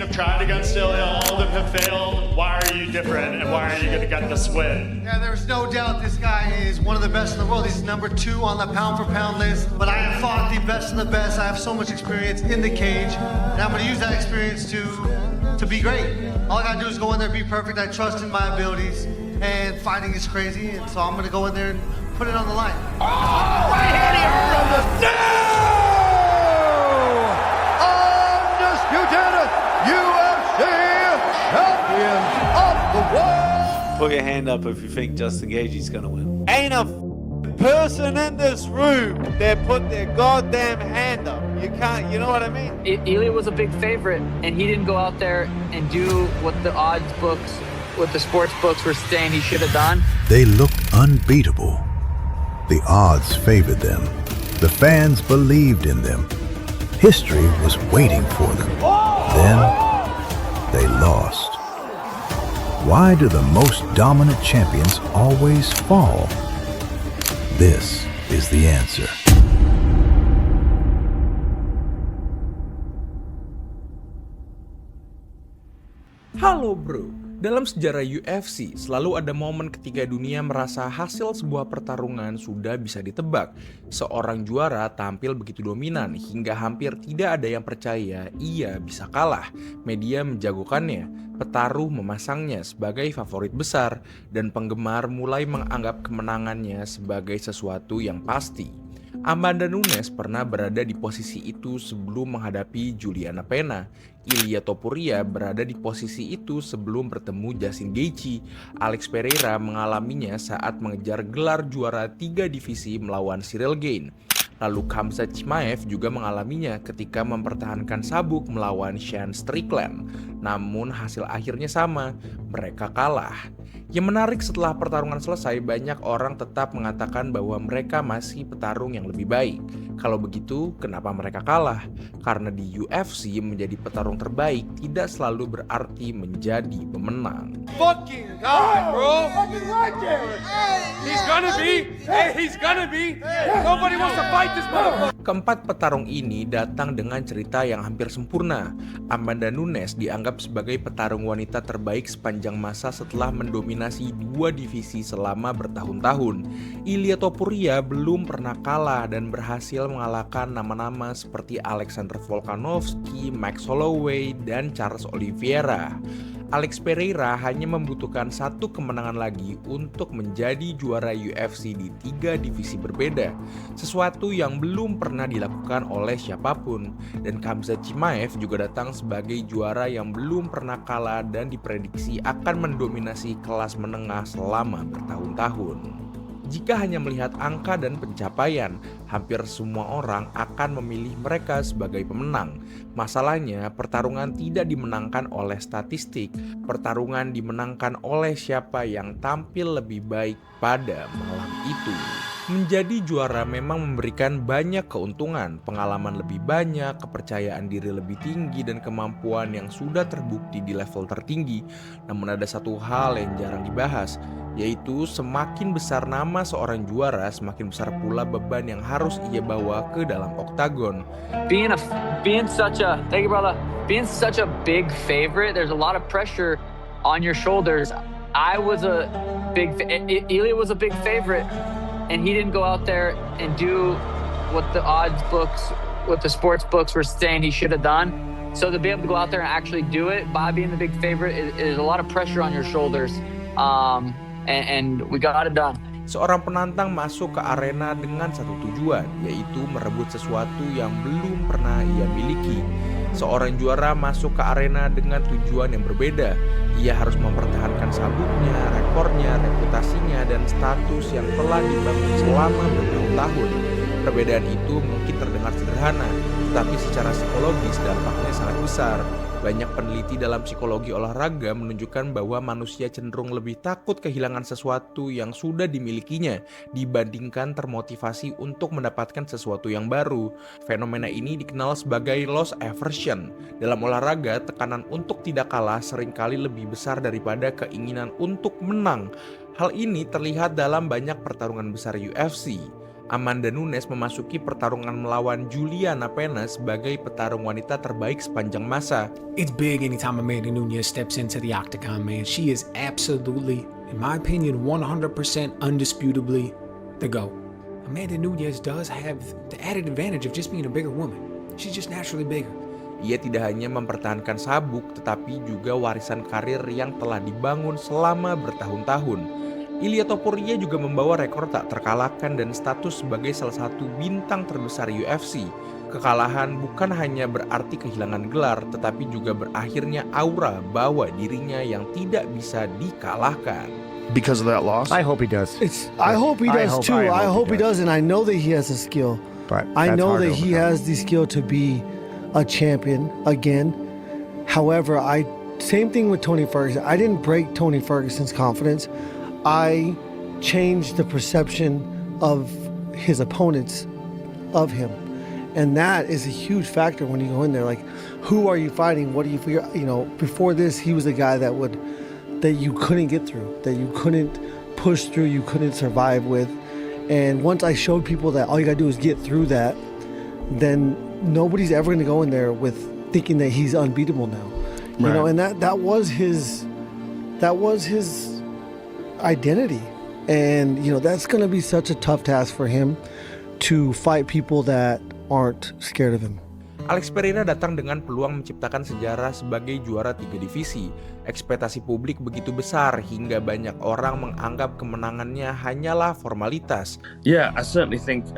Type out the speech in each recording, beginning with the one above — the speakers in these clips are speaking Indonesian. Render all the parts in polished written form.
have tried against Ilya. All of them have failed. Why are you different, and why are you going to get this win? Yeah, there's no doubt this guy is one of the best in the world. He's number 2 on the pound-for-pound list. But I have fought the best of the best. I have so much experience in the cage, and I'm going to use that experience to be great. All I got to do is go in there, be perfect. I trust in my abilities, and fighting is crazy, and so I'm going to go in there and put it on the line. Oh, right hand here from the undisputed UFC champions of the world. Put your hand up if you think Justin Gaethje's gonna win. Ain't a person in this room that put their goddamn hand up. You can't, you know what I mean? Ilya was a big favorite, and he didn't go out there and do what the odds books, what the sports books were saying he should have done. They looked unbeatable. The odds favored them. The fans believed in them. History was waiting for them. Then they lost. Why do the most dominant champions always fall? This is the answer. Halo bro, dalam sejarah UFC selalu ada momen ketika dunia merasa hasil sebuah pertarungan sudah bisa ditebak. Seorang juara tampil begitu dominan hingga hampir tidak ada yang percaya ia bisa kalah. Media menjagokannya, petarung memasangnya sebagai favorit besar, dan penggemar mulai menganggap kemenangannya sebagai sesuatu yang pasti. Amanda Nunes pernah berada di posisi itu sebelum menghadapi Juliana Pena. Ilia Topuria berada di posisi itu sebelum bertemu Justin Gaethje. Alex Pereira mengalaminya saat mengejar gelar juara 3 divisi melawan Cyril Gane. Lalu Khamzat Chimaev juga mengalaminya ketika mempertahankan sabuk melawan Sean Strickland. Namun hasil akhirnya sama, mereka kalah. Yang menarik, setelah pertarungan selesai, banyak orang tetap mengatakan bahwa mereka masih petarung yang lebih baik. Kalau begitu, kenapa mereka kalah? Karena di UFC menjadi petarung terbaik tidak selalu berarti menjadi pemenang. Fucking God, bro. Fucking legend. He's gonna be. Nobody wants to fight this motherfucker. Keempat petarung ini datang dengan cerita yang hampir sempurna. Amanda Nunes dianggap sebagai petarung wanita terbaik sepanjang masa setelah mendominasi 2 divisi selama bertahun-tahun. Ilia Topuria belum pernah kalah dan berhasil mengalahkan nama-nama seperti Alexander Volkanovski, Max Holloway, dan Charles Oliveira. Alex Pereira hanya membutuhkan 1 kemenangan lagi untuk menjadi juara UFC di 3 divisi berbeda, sesuatu yang belum pernah dilakukan oleh siapapun. Dan Khamzat Chimaev juga datang sebagai juara yang belum pernah kalah dan diprediksi akan mendominasi kelas menengah selama bertahun-tahun. Jika hanya melihat angka dan pencapaian, hampir semua orang akan memilih mereka sebagai pemenang. Masalahnya, pertarungan tidak dimenangkan oleh statistik. Pertarungan dimenangkan oleh siapa yang tampil lebih baik pada malam itu. Menjadi juara memang memberikan banyak keuntungan, pengalaman lebih banyak, kepercayaan diri lebih tinggi, dan kemampuan yang sudah terbukti di level tertinggi. Namun ada satu hal yang jarang dibahas, yaitu semakin besar nama seorang juara, semakin besar pula beban yang harus ia bawa ke dalam oktagon. Being such a big favorite, there's a lot of pressure on your shoulders. Ilya was a big favorite, and he didn't go out there and do what the odds books, what the sports books were saying he should have done. So to be able to go out there and actually do it by being the big favorite is a lot of pressure on your shoulders. And we got it done. Seorang penantang masuk ke arena dengan satu tujuan, yaitu merebut sesuatu yang belum pernah ia miliki. Seorang juara masuk ke arena dengan tujuan yang berbeda. Ia harus mempertahankan sabuknya, rekornya, reputasinya, dan status yang telah dibangun selama bertahun-tahun. Perbedaan itu mungkin terdengar sederhana, tetapi secara psikologis dampaknya sangat besar. Banyak peneliti dalam psikologi olahraga menunjukkan bahwa manusia cenderung lebih takut kehilangan sesuatu yang sudah dimilikinya dibandingkan termotivasi untuk mendapatkan sesuatu yang baru. Fenomena ini dikenal sebagai loss aversion. Dalam olahraga, tekanan untuk tidak kalah seringkali lebih besar daripada keinginan untuk menang. Hal ini terlihat dalam banyak pertarungan besar UFC. Amanda Nunes memasuki pertarungan melawan Juliana Pena sebagai petarung wanita terbaik sepanjang masa. It's big anytime Amanda Nunes steps into the octagon, man. She is absolutely, in my opinion, 100% undisputably the GOAT. Amanda Nunes does have the added advantage of just being a bigger woman. She's just naturally bigger. Ia tidak hanya mempertahankan sabuk, tetapi juga warisan karir yang telah dibangun selama bertahun-tahun. Ilia Topuria juga membawa rekor tak terkalahkan dan status sebagai salah satu bintang terbesar UFC. Kekalahan bukan hanya berarti kehilangan gelar, tetapi juga berakhirnya aura bahwa dirinya yang tidak bisa dikalahkan. Because of that loss? I hope he does. I hope he does too. I hope he does, and I know that he has the skill. But I that's know hard that to he overcome. has the skill to be a champion again. However, same thing with Tony Ferguson. I didn't break Tony Ferguson's confidence. I changed the perception of his opponents of him. And that is a huge factor when you go in there. Like, who are you fighting? What do you figure? You know, before this, he was a guy that you couldn't get through, that you couldn't push through, you couldn't survive with. And once I showed people that all you gotta do is get through that, then nobody's ever gonna go in there with thinking that he's unbeatable now. You know, and that was his identity. And, you know, that's going to be such a tough task for him to fight people that aren't scared of him. Alex Pereira datang dengan peluang menciptakan sejarah sebagai juara 3 divisi. Ekspektasi publik begitu besar hingga banyak orang menganggap kemenangannya hanyalah formalitas. Yeah, I certainly think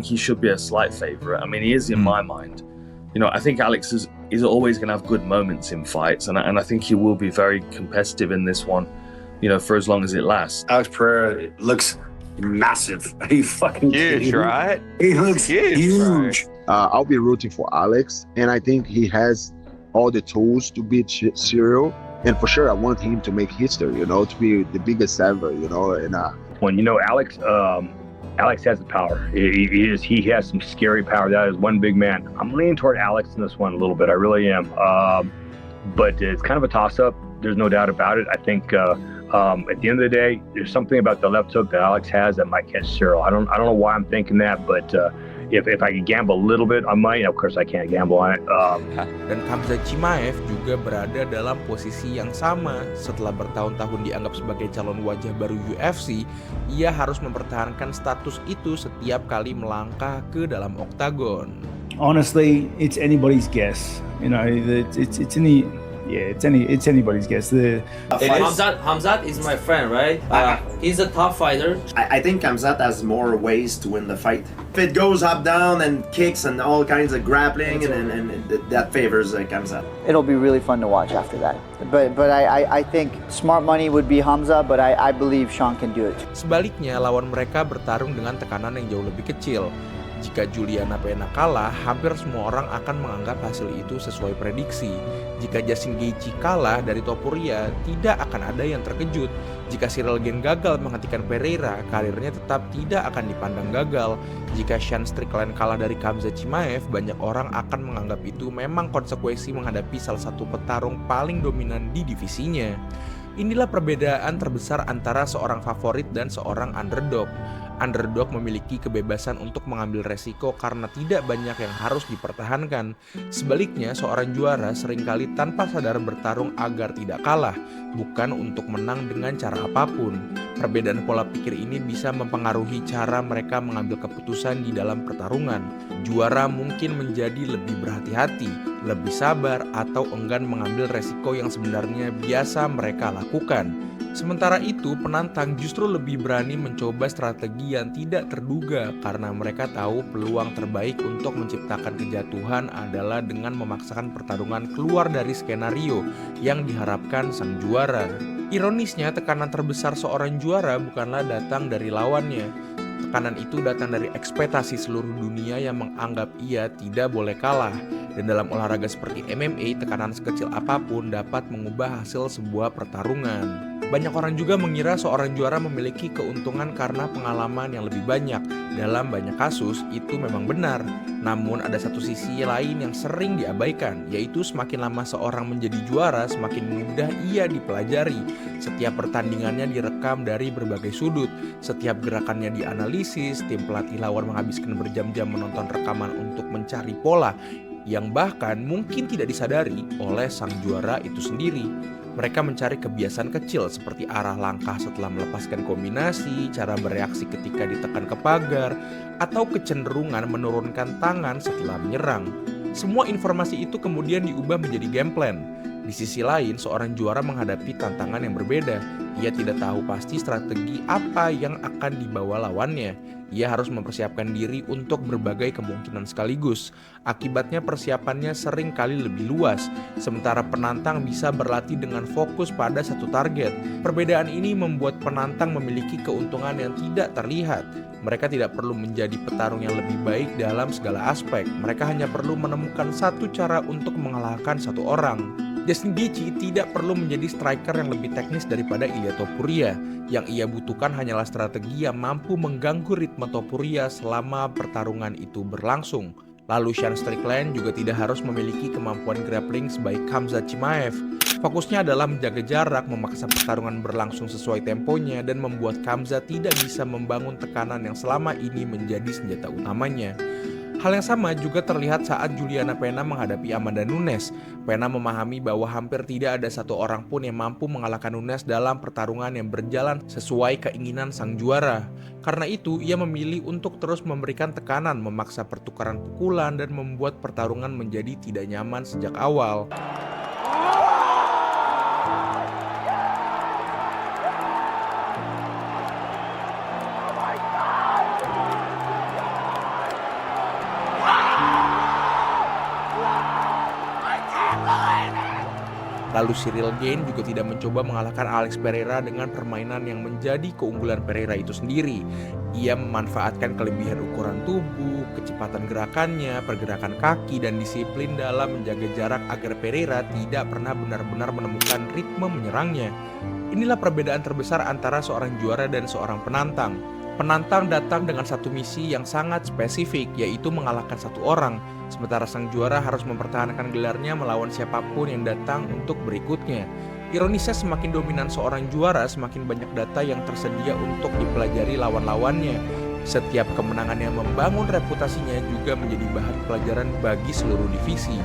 he should be a slight favorite. I mean, he is in my mind. You know, I think Alex is always going to have good moments in fights, and I think he will be very competitive in this one, you know, for as long as it lasts. Alex Pereira looks massive. He fucking Huge, right? He looks huge. I'll be rooting for Alex, and I think he has all the tools to beat Cyril. And for sure, I want him to make history, you know, to be the biggest ever, you know. And when you know Alex has the power. He has some scary power. That is one big man. I'm leaning toward Alex in this one a little bit. I really am. But it's kind of a toss-up. There's no doubt about it. I think at the end of the day, there's something about the left hook that Alex has that might catch Cyril. I don't know why I'm thinking that, but if I could gamble a little bit, I might. Of course, I can't gamble on it. Dan Khamzat Chimaev juga berada dalam posisi yang sama. Setelah bertahun-tahun dianggap sebagai calon wajah baru UFC, ia harus mempertahankan status itu setiap kali melangkah ke dalam oktagon. Honestly, it's anybody's guess. You know, it's anybody's guess. Khamzat is my friend, right? He's a tough fighter. I think Khamzat has more ways to win the fight. If it goes up, down, and kicks and all kinds of grappling, and that favors Khamzat. It'll be really fun to watch after that. But I think smart money would be Hamza, but I believe Sean can do it. Sebaliknya, lawan mereka bertarung dengan tekanan yang jauh lebih kecil. Jika Juliana Pena kalah, hampir semua orang akan menganggap hasil itu sesuai prediksi. Jika Justin Gaethje kalah dari Topuria, tidak akan ada yang terkejut. Jika Cyril Gane gagal menghentikan Pereira, karirnya tetap tidak akan dipandang gagal. Jika Sean Strickland kalah dari Khamzat Chimaev, banyak orang akan menganggap itu memang konsekuensi menghadapi salah satu petarung paling dominan di divisinya. Inilah perbedaan terbesar antara seorang favorit dan seorang underdog. Underdog memiliki kebebasan untuk mengambil resiko karena tidak banyak yang harus dipertahankan. Sebaliknya, seorang juara seringkali tanpa sadar bertarung agar tidak kalah, bukan untuk menang dengan cara apapun. Perbedaan pola pikir ini bisa mempengaruhi cara mereka mengambil keputusan di dalam pertarungan. Juara mungkin menjadi lebih berhati-hati, lebih sabar, atau enggan mengambil resiko yang sebenarnya biasa mereka lakukan. Sementara itu, penantang justru lebih berani mencoba strategi yang tidak terduga karena mereka tahu peluang terbaik untuk menciptakan kejatuhan adalah dengan memaksakan pertarungan keluar dari skenario yang diharapkan sang juara. Ironisnya, tekanan terbesar seorang juara bukanlah datang dari lawannya. Tekanan itu datang dari ekspektasi seluruh dunia yang menganggap ia tidak boleh kalah. Dan dalam olahraga seperti MMA, tekanan sekecil apapun dapat mengubah hasil sebuah pertarungan. Banyak orang juga mengira seorang juara memiliki keuntungan karena pengalaman yang lebih banyak. Dalam banyak kasus, itu memang benar. Namun ada satu sisi lain yang sering diabaikan, yaitu semakin lama seorang menjadi juara, semakin mudah ia dipelajari. Setiap pertandingannya direkam dari berbagai sudut. Setiap gerakannya dianalisis, tim pelatih lawan menghabiskan berjam-jam menonton rekaman untuk mencari pola yang bahkan mungkin tidak disadari oleh sang juara itu sendiri. Mereka mencari kebiasaan kecil seperti arah langkah setelah melepaskan kombinasi, cara bereaksi ketika ditekan ke pagar, atau kecenderungan menurunkan tangan setelah menyerang. Semua informasi itu kemudian diubah menjadi game plan. Di sisi lain, seorang juara menghadapi tantangan yang berbeda. Ia tidak tahu pasti strategi apa yang akan dibawa lawannya. Ia harus mempersiapkan diri untuk berbagai kemungkinan sekaligus. Akibatnya persiapannya sering kali lebih luas, sementara penantang bisa berlatih dengan fokus pada satu target. Perbedaan ini membuat penantang memiliki keuntungan yang tidak terlihat. Mereka tidak perlu menjadi petarung yang lebih baik dalam segala aspek. Mereka hanya perlu menemukan satu cara untuk mengalahkan satu orang. Justin Gaethje tidak perlu menjadi striker yang lebih teknis daripada Ilia Topuria. Yang ia butuhkan hanyalah strategi yang mampu mengganggu ritme Topuria selama pertarungan itu berlangsung. Lalu Sean Strickland juga tidak harus memiliki kemampuan grappling sebaik Khamzat Chimaev. Fokusnya adalah menjaga jarak, memaksa pertarungan berlangsung sesuai temponya, dan membuat Khamzat tidak bisa membangun tekanan yang selama ini menjadi senjata utamanya. Hal yang sama juga terlihat saat Juliana Pena menghadapi Amanda Nunes. Pena memahami bahwa hampir tidak ada satu orang pun yang mampu mengalahkan Nunes dalam pertarungan yang berjalan sesuai keinginan sang juara. Karena itu, ia memilih untuk terus memberikan tekanan, memaksa pertukaran pukulan, dan membuat pertarungan menjadi tidak nyaman sejak awal. Lalu Cyril Gane juga tidak mencoba mengalahkan Alex Pereira dengan permainan yang menjadi keunggulan Pereira itu sendiri. Ia memanfaatkan kelebihan ukuran tubuh, kecepatan gerakannya, pergerakan kaki, dan disiplin dalam menjaga jarak agar Pereira tidak pernah benar-benar menemukan ritme menyerangnya. Inilah perbedaan terbesar antara seorang juara dan seorang penantang. Penantang datang dengan satu misi yang sangat spesifik, yaitu mengalahkan satu orang. Sementara sang juara harus mempertahankan gelarnya melawan siapapun yang datang untuk berikutnya. Ironisnya, semakin dominan seorang juara, semakin banyak data yang tersedia untuk dipelajari lawan-lawannya. Setiap kemenangan yang membangun reputasinya juga menjadi bahan pelajaran bagi seluruh divisi.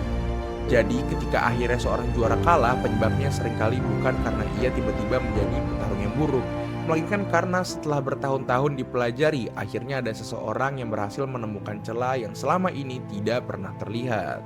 Jadi ketika akhirnya seorang juara kalah, penyebabnya seringkali bukan karena ia tiba-tiba menjadi petarung yang buruk, melainkan karena setelah bertahun-tahun dipelajari, akhirnya ada seseorang yang berhasil menemukan celah yang selama ini tidak pernah terlihat.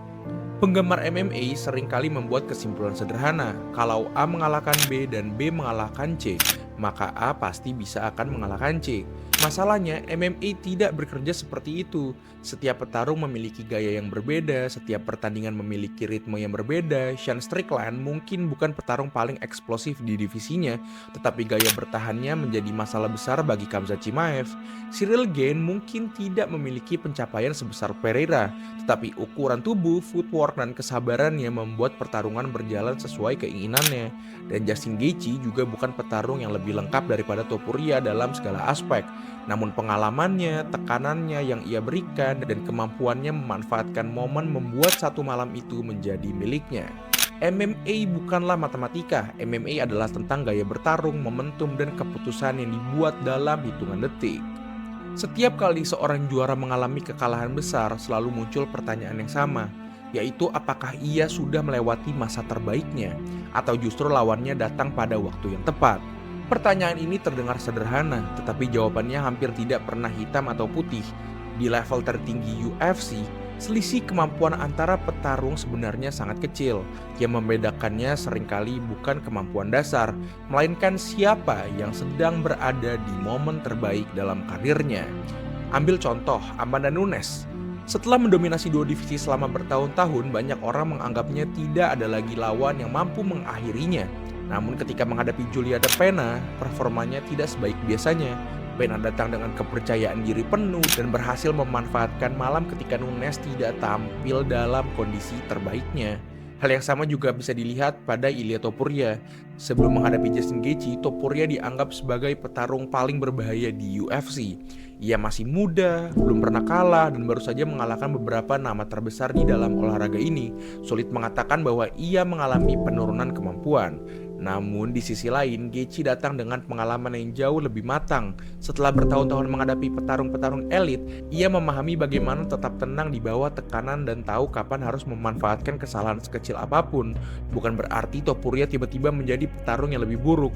Penggemar MMA seringkali membuat kesimpulan sederhana, kalau A mengalahkan B dan B mengalahkan C, maka A pasti bisa akan mengalahkan C. Masalahnya, MMA tidak bekerja seperti itu. Setiap petarung memiliki gaya yang berbeda, setiap pertandingan memiliki ritme yang berbeda. Sean Strickland mungkin bukan petarung paling eksplosif di divisinya, tetapi gaya bertahannya menjadi masalah besar bagi Khamzat Chimaev. Cyril Gane mungkin tidak memiliki pencapaian sebesar Pereira, tetapi ukuran tubuh, footwork, dan kesabarannya membuat pertarungan berjalan sesuai keinginannya. Dan Justin Gaethje juga bukan petarung yang lebih lengkap daripada Topuria dalam segala aspek. Namun pengalamannya, tekanannya yang ia berikan, dan kemampuannya memanfaatkan momen membuat satu malam itu menjadi miliknya. MMA bukanlah matematika. MMA adalah tentang gaya bertarung, momentum, dan keputusan yang dibuat dalam hitungan detik. Setiap kali seorang juara mengalami kekalahan besar, selalu muncul pertanyaan yang sama, yaitu apakah ia sudah melewati masa terbaiknya, atau justru lawannya datang pada waktu yang tepat. Pertanyaan ini terdengar sederhana, tetapi jawabannya hampir tidak pernah hitam atau putih. Di level tertinggi UFC, selisih kemampuan antara petarung sebenarnya sangat kecil. Yang membedakannya seringkali bukan kemampuan dasar, melainkan siapa yang sedang berada di momen terbaik dalam karirnya. Ambil contoh Amanda Nunes. Setelah mendominasi dua divisi selama bertahun-tahun, banyak orang menganggapnya tidak ada lagi lawan yang mampu mengakhirinya. Namun ketika menghadapi Juliana Pena, performanya tidak sebaik biasanya. Pena datang dengan kepercayaan diri penuh dan berhasil memanfaatkan malam ketika Nunes tidak tampil dalam kondisi terbaiknya. Hal yang sama juga bisa dilihat pada Ilia Topuria. Sebelum menghadapi Justin Gaethje, Topuria dianggap sebagai petarung paling berbahaya di UFC. Ia masih muda, belum pernah kalah, dan baru saja mengalahkan beberapa nama terbesar di dalam olahraga ini. Sulit mengatakan bahwa ia mengalami penurunan kemampuan. Namun di sisi lain, Gaethje datang dengan pengalaman yang jauh lebih matang. Setelah bertahun-tahun menghadapi petarung-petarung elit, ia memahami bagaimana tetap tenang di bawah tekanan dan tahu kapan harus memanfaatkan kesalahan sekecil apapun. Bukan berarti Topuria tiba-tiba menjadi petarung yang lebih buruk.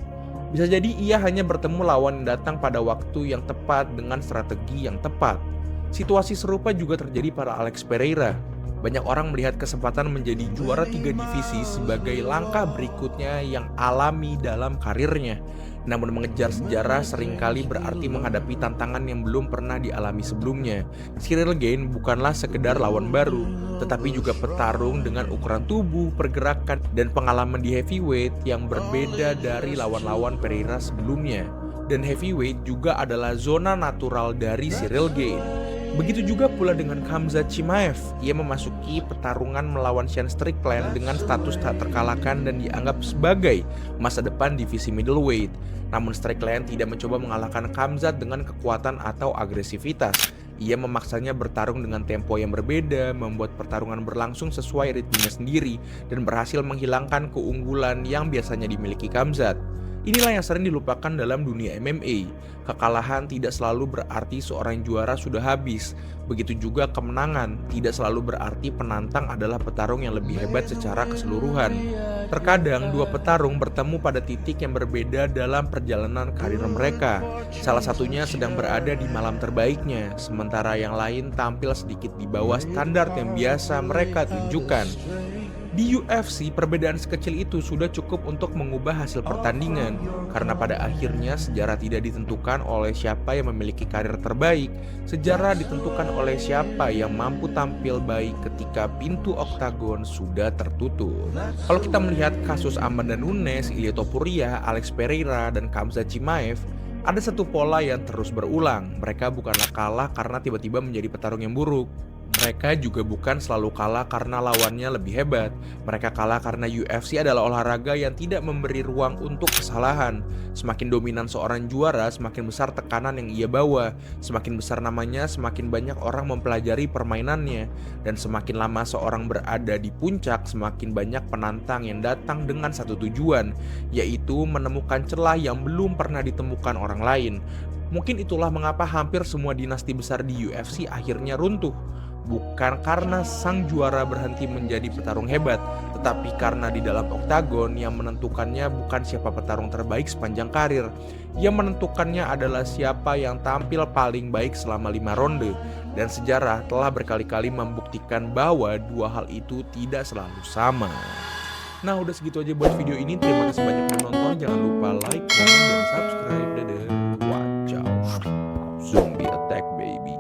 Bisa jadi ia hanya bertemu lawan yang datang pada waktu yang tepat dengan strategi yang tepat. Situasi serupa juga terjadi pada Alex Pereira. Banyak orang melihat kesempatan menjadi juara 3 divisi sebagai langkah berikutnya yang alami dalam karirnya. Namun mengejar sejarah seringkali berarti menghadapi tantangan yang belum pernah dialami sebelumnya. Ciryl Gane bukanlah sekedar lawan baru, tetapi juga petarung dengan ukuran tubuh, pergerakan, dan pengalaman di heavyweight yang berbeda dari lawan-lawan Pereira sebelumnya. Dan heavyweight juga adalah zona natural dari Ciryl Gane. Begitu juga pula dengan Khamzat Chimaev. Ia memasuki pertarungan melawan Sean Strickland dengan status tak terkalahkan dan dianggap sebagai masa depan divisi middleweight. Namun Strickland tidak mencoba mengalahkan Khamzat dengan kekuatan atau agresivitas. Ia memaksanya bertarung dengan tempo yang berbeda, membuat pertarungan berlangsung sesuai ritmenya sendiri, dan berhasil menghilangkan keunggulan yang biasanya dimiliki Khamzat. Inilah yang sering dilupakan dalam dunia MMA. Kekalahan tidak selalu berarti seorang juara sudah habis. Begitu juga kemenangan tidak selalu berarti penantang adalah petarung yang lebih hebat secara keseluruhan. Terkadang dua petarung bertemu pada titik yang berbeda dalam perjalanan karir mereka. Salah satunya sedang berada di malam terbaiknya, sementara yang lain tampil sedikit di bawah standar yang biasa mereka tunjukkan. Di UFC, perbedaan sekecil itu sudah cukup untuk mengubah hasil pertandingan, karena pada akhirnya sejarah tidak ditentukan oleh siapa yang memiliki karir terbaik. Sejarah ditentukan oleh siapa yang mampu tampil baik ketika pintu oktagon sudah tertutup. Kalau kita melihat kasus Amanda Nunes, Ilia Topuria, Alex Pereira, dan Khamzat Chimaev, ada satu pola yang terus berulang. Mereka bukanlah kalah karena tiba-tiba menjadi petarung yang buruk. Mereka juga bukan selalu kalah karena lawannya lebih hebat. Mereka kalah karena UFC adalah olahraga yang tidak memberi ruang untuk kesalahan. Semakin dominan seorang juara, semakin besar tekanan yang ia bawa. Semakin besar namanya, semakin banyak orang mempelajari permainannya. Dan semakin lama seorang berada di puncak, semakin banyak penantang yang datang dengan satu tujuan, yaitu menemukan celah yang belum pernah ditemukan orang lain. Mungkin itulah mengapa hampir semua dinasti besar di UFC akhirnya runtuh. Bukan karena sang juara berhenti menjadi petarung hebat, tetapi karena di dalam oktagon yang menentukannya bukan siapa petarung terbaik sepanjang karir. Yang menentukannya adalah siapa yang tampil paling baik selama 5 ronde. Dan sejarah telah berkali-kali membuktikan bahwa dua hal itu tidak selalu sama. Nah, udah segitu aja buat video ini. Terima kasih banyak yang nonton. Jangan lupa like, comment, dan subscribe. Dadah. Watch out. Zombie attack, baby.